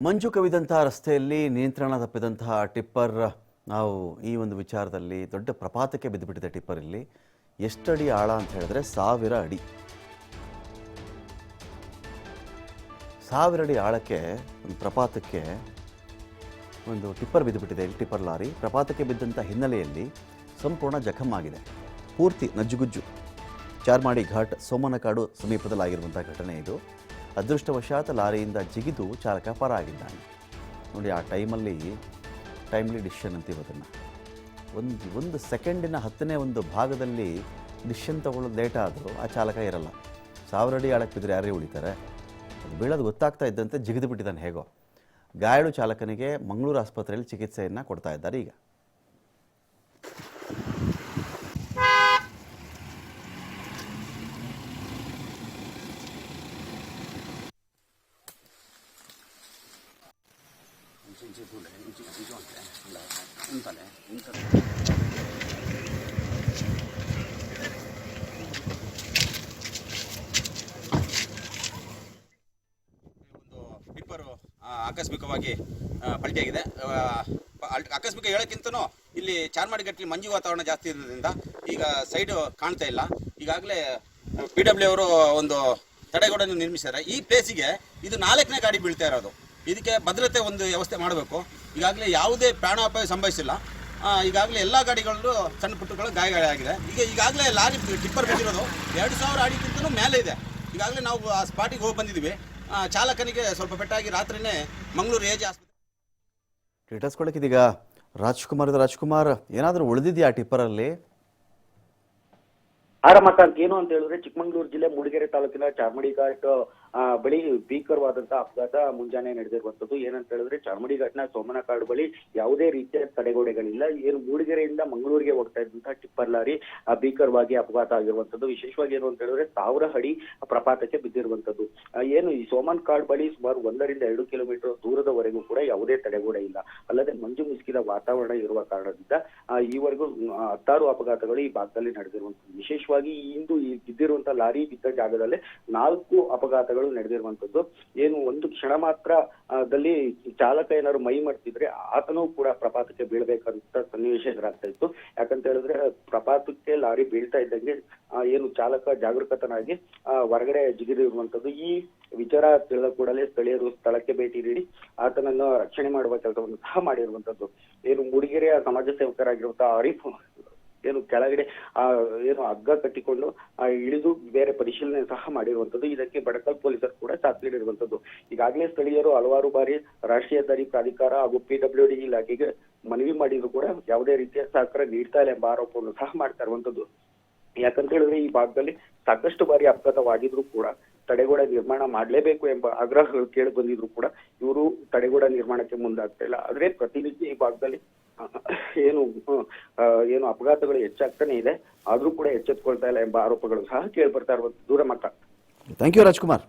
ಮಂಜು ಕವಿದಂತಹ ರಸ್ತೆಯಲ್ಲಿ ನಿಯಂತ್ರಣ ತಪ್ಪಿದಂತಹ ಟಿಪ್ಪರ್ ನಾವು ಈ ಒಂದು ವಿಚಾರದಲ್ಲಿ ದೊಡ್ಡ ಪ್ರಪಾತಕ್ಕೆ ಬಿದ್ದುಬಿಟ್ಟಿದೆ. ಟಿಪ್ಪರ್ ಇಲ್ಲಿ ಎಷ್ಟಡಿ ಆಳ ಅಂತ ಹೇಳಿದ್ರೆ 1000 ಅಡಿ. 1000 ಅಡಿ ಆಳಕ್ಕೆ ಒಂದು ಪ್ರಪಾತಕ್ಕೆ ಒಂದು ಟಿಪ್ಪರ್ ಬಿದ್ದುಬಿಟ್ಟಿದೆ. ಇಲ್ಲಿ ಟಿಪ್ಪರ್ ಲಾರಿ ಪ್ರಪಾತಕ್ಕೆ ಬಿದ್ದಂಥ ಹಿನ್ನೆಲೆಯಲ್ಲಿ ಸಂಪೂರ್ಣ ಜಖಮ್ ಆಗಿದೆ. ಪೂರ್ತಿ ನಜ್ಜುಗುಜ್ಜು. ಚಾರ್ಮಾಡಿ ಘಾಟ್ ಸೋಮನಕಾಡು ಸಮೀಪದಲ್ಲಾಗಿರುವಂಥ ಘಟನೆ ಇದು. ಅದೃಷ್ಟವಶಾತ್ ಲಾರಿಯಿಂದ ಜಿಗಿದು ಚಾಲಕ ಪರಾಗಿದ್ದಾನೆ. ನೋಡಿ, ಆ ಟೈಮ್ಲಿ ಡಿಸಿಷನ್ ಅಂತೀವಿ ಅದನ್ನು. ಒಂದು ಸೆಕೆಂಡಿನ 10ನೇ ಒಂದು ಭಾಗದಲ್ಲಿ ಡಿಸಿಷನ್ ತೊಗೊಳ್ಳೋದು ಲೇಟ್ ಆದರೂ ಆ ಚಾಲಕ ಇರಲ್ಲ. 1000 ಅಡಿ ಆಳಕ್ಕೆ ಬಿದ್ದರೆ ಯಾರೇ ಉಳಿತಾರೆ? ಅದು ಬೀಳೋದು ಗೊತ್ತಾಗ್ತಾ ಇದ್ದಂತೆ ಜಿಗಿದು ಬಿಟ್ಟಿದ್ದಾನೆ ಹೇಗೋ. ಗಾಯಾಳು ಚಾಲಕನಿಗೆ ಮಂಗಳೂರು ಆಸ್ಪತ್ರೆಯಲ್ಲಿ ಚಿಕಿತ್ಸೆಯನ್ನು ಕೊಡ್ತಾ ಇದ್ದಾರೆ ಈಗ. ಟಿಪ್ಪರ್ ಆಕಸ್ಮಿಕವಾಗಿ ಪಲ್ಟಿಯಾಗಿದೆ. ಆಕಸ್ಮಿಕ ಹೇಳೋಕ್ಕಿಂತನೂ ಇಲ್ಲಿ ಚಾರ್ಮಾಡಿ ಘಟ್ಟಲ್ಲಿ ಮಂಜು ವಾತಾವರಣ ಜಾಸ್ತಿ ಇರೋದ್ರಿಂದ ಈಗ ಸೈಡ್ ಕಾಣ್ತಾ ಇಲ್ಲ. ಈಗಾಗಲೇ PW ಅವರು ಒಂದು ತಡೆಗೋಡೆಯನ್ನು ನಿರ್ಮಿಸಿದ್ದಾರೆ. ಈ ಪ್ಲೇಸಿಗೆ ಇದು 4ನೇ ಗಾಡಿ ಬೀಳ್ತಾ ಇರೋದು. ಇದಕ್ಕೆ ಭದ್ರತೆ ಒಂದು ವ್ಯವಸ್ಥೆ ಮಾಡಬೇಕು. ಈಗಾಗಲೇ ಯಾವುದೇ ಪ್ರಾಣಾಪಾಯ ಸಂಭವಿಸಿಲ್ಲ. ಈಗಾಗಲೇ ಎಲ್ಲ ಗಾಡಿಗಳಲ್ಲೂ ಸಣ್ಣ ಪುಟ್ಟಗಳು ಗಾಯಗಳಾಗಿದೆ. ಈಗಾಗಲೇ ಲಾರಿ ಟಿಪ್ಪರ್ ಬಿದ್ದಿರೋದು 2000 ಅಡಿಗಿಂತಲೂ ಮೇಲೆ ಇದೆ. ಈಗಾಗಲೇ ನಾವು ಆ ಸ್ಪಾಟಿಗೆ ಹೋಗಿ ಬಂದಿದ್ದೀವಿ. ಚಾಲಕನಿಗೆ ಸ್ವಲ್ಪ ಪೆಟ್ಟಾಗಿ ರಾತ್ರಿನೇ ಮಂಗಳೂರು AG ಆಸ್ಪತ್ರೆ ಕೇಳಿಸ್ಕೊಳ್ಳೋಕ್ಕಿದೀಗ ರಾಜ್ಕುಮಾರ್ ಏನಾದರೂ ಉಳಿದಿದೆಯಾ ಟಿಪ್ಪರಲ್ಲಿ? ಆರಾಮಕ್ಕಾಗಿ ಏನು ಅಂತ ಹೇಳಿದ್ರೆ, ಚಿಕ್ಕಮಗಳೂರು ಜಿಲ್ಲೆ ಮೂಡಿಗೆರೆ ತಾಲೂಕಿನ ಚಾರ್ಮಾಡಿ ಘಾಟ್ ಬಳಿ ಭೀಕರವಾದಂತಹ ಅಪಘಾತ ಮುಂಜಾನೆ ನಡೆದಿರುವಂತದ್ದು. ಏನಂತ ಹೇಳಿದ್ರೆ, ಚಾರ್ಮಾಡಿ ಘಾಟ್ನ ಸೋಮನಕಾಡು ಬಳಿ ಯಾವುದೇ ರೀತಿಯ ತಡೆಗೋಡೆಗಳಿಲ್ಲ. ಏನು ಮೂಡಿಗೆರೆಯಿಂದ ಮಂಗಳೂರಿಗೆ ಹೋಗ್ತಾ ಇದ್ದಂತಹ ಟಿಪ್ಪರ್ ಲಾರಿ ಭೀಕರವಾಗಿ ಅಪಘಾತ ಆಗಿರುವಂತದ್ದು. ವಿಶೇಷವಾಗಿ ಏನು ಅಂತ ಹೇಳಿದ್ರೆ, 1000 ಅಡಿ ಪ್ರಪಾತಕ್ಕೆ ಬಿದ್ದಿರುವಂತದ್ದು. ಏನು ಈ ಸೋಮನಕಾಡು ಬಳಿ ಸುಮಾರು 1 ರಿಂದ 2 ಕಿಲೋಮೀಟರ್ ದೂರದವರೆಗೂ ಕೂಡ ಯಾವುದೇ ತಡೆಗೋಡೆ ಇಲ್ಲ. ಅಲ್ಲದೆ ಮಂಜು ಮುಸುಕಿದ ವಾತಾವರಣ ಇರುವ ಕಾರಣದಿಂದ ಈವರೆಗೂ 10 ಅಪಘಾತಗಳು ಈ ಭಾಗದಲ್ಲಿ ನಡೆದಿರುವಂತದ್ದು. ವಿಶೇಷವಾಗಿ ಇಂದು ಈ ಬಿದ್ದಿರುವಂತಹ ಲಾರಿ ಬಿದ್ದ ಜಾಗದಲ್ಲೇ 4 ಅಪಘಾತಗಳು ನಡೆದಿರುವಂತದ್ದು. ಏನು ಒಂದು ಕ್ಷಣ ಮಾತ್ರದಲ್ಲಿ ಚಾಲಕ ಏನಾದ್ರು ಮೈ ಮಾಡ್ತಿದ್ರೆ ಆತನೂ ಕೂಡ ಪ್ರಪಾತಕ್ಕೆ ಬೀಳ್ಬೇಕಂತ ಸನ್ನಿವೇಶ ಎದುರಾಗ್ತಾ ಇತ್ತು. ಯಾಕಂತ ಹೇಳಿದ್ರೆ, ಪ್ರಪಾತಕ್ಕೆ ಲಾರಿ ಬೀಳ್ತಾ ಇದ್ದಂಗೆ ಏನು ಚಾಲಕ ಜಾಗರೂಕತನಾಗಿ ಹೊರಗಡೆ ಜಿಗಿದಿರುವಂತದ್ದು. ಈ ವಿಚಾರ ತಿಳಿದ ಕೂಡಲೇ ಸ್ಥಳೀಯರು ಸ್ಥಳಕ್ಕೆ ಭೇಟಿ ನೀಡಿ ಆತನನ್ನು ರಕ್ಷಣೆ ಮಾಡುವ ಕೆಲಸವನ್ನು ಸಹ ಮಾಡಿರುವಂತದ್ದು. ಏನು ಮೂಡಿಗೆರೆಯ ಸಮಾಜ ಸೇವಕರಾಗಿರುವಂತಹ ಆರಿಫ್ ಏನು ಕೆಳಗಡೆ ಏನು ಹಗ್ಗ ಕಟ್ಟಿಕೊಂಡು ಇಳಿದು ಬೇರೆ ಪರಿಶೀಲನೆ ಸಹ ಮಾಡಿರುವಂತದ್ದು. ಇದಕ್ಕೆ ಬಡಕಲ್ ಪೊಲೀಸರು ಕೂಡ ಸಾಥ್ ನೀಡಿರುವಂತದ್ದು. ಈಗಾಗಲೇ ಸ್ಥಳೀಯರು ಹಲವಾರು ಬಾರಿ ರಾಷ್ಟ್ರೀಯ ಹೆದ್ದಾರಿ ಪ್ರಾಧಿಕಾರ ಹಾಗೂ PWD ಇಲಾಖೆಗೆ ಮನವಿ ಮಾಡಿದ್ರು ಕೂಡ ಯಾವುದೇ ರೀತಿಯ ಸಹಕಾರ ನೀಡ್ತಾ ಇಲ್ಲ ಎಂಬ ಆರೋಪವನ್ನು ಸಹ ಮಾಡ್ತಾ ಇರುವಂತದ್ದು. ಯಾಕಂತ ಹೇಳಿದ್ರೆ, ಈ ಭಾಗದಲ್ಲಿ ಸಾಕಷ್ಟು ಬಾರಿ ಅಪಘಾತವಾಗಿದ್ರು ಕೂಡ ತಡೆಗೋಡೆ ನಿರ್ಮಾಣ ಮಾಡಲೇಬೇಕು ಎಂಬ ಆಗ್ರಹಗಳು ಕೇಳಿ ಬಂದಿದ್ರು ಕೂಡ ಇವರು ತಡೆಗೋಡೆ ನಿರ್ಮಾಣಕ್ಕೆ ಮುಂದಾಗ್ತಾ ಇಲ್ಲ. ಆದ್ರೆ ಪ್ರತಿನಿತ್ಯ ಈ ಭಾಗದಲ್ಲಿ ಏನು ಅಪಘಾತಗಳು ಹೆಚ್ಚಾಗ್ತಾನೆ ಇದೆ, ಆದ್ರೂ ಕೂಡ ಎಚ್ಚೆತ್ಕೊಳ್ತಾ ಇಲ್ಲ ಎಂಬ ಆರೋಪಗಳು ಸಹ ಕೇಳಿ ಬರ್ತಾ ಇರುವಂತ ದೂರ ಮಕ್ಕ. Thank you Rajkumar.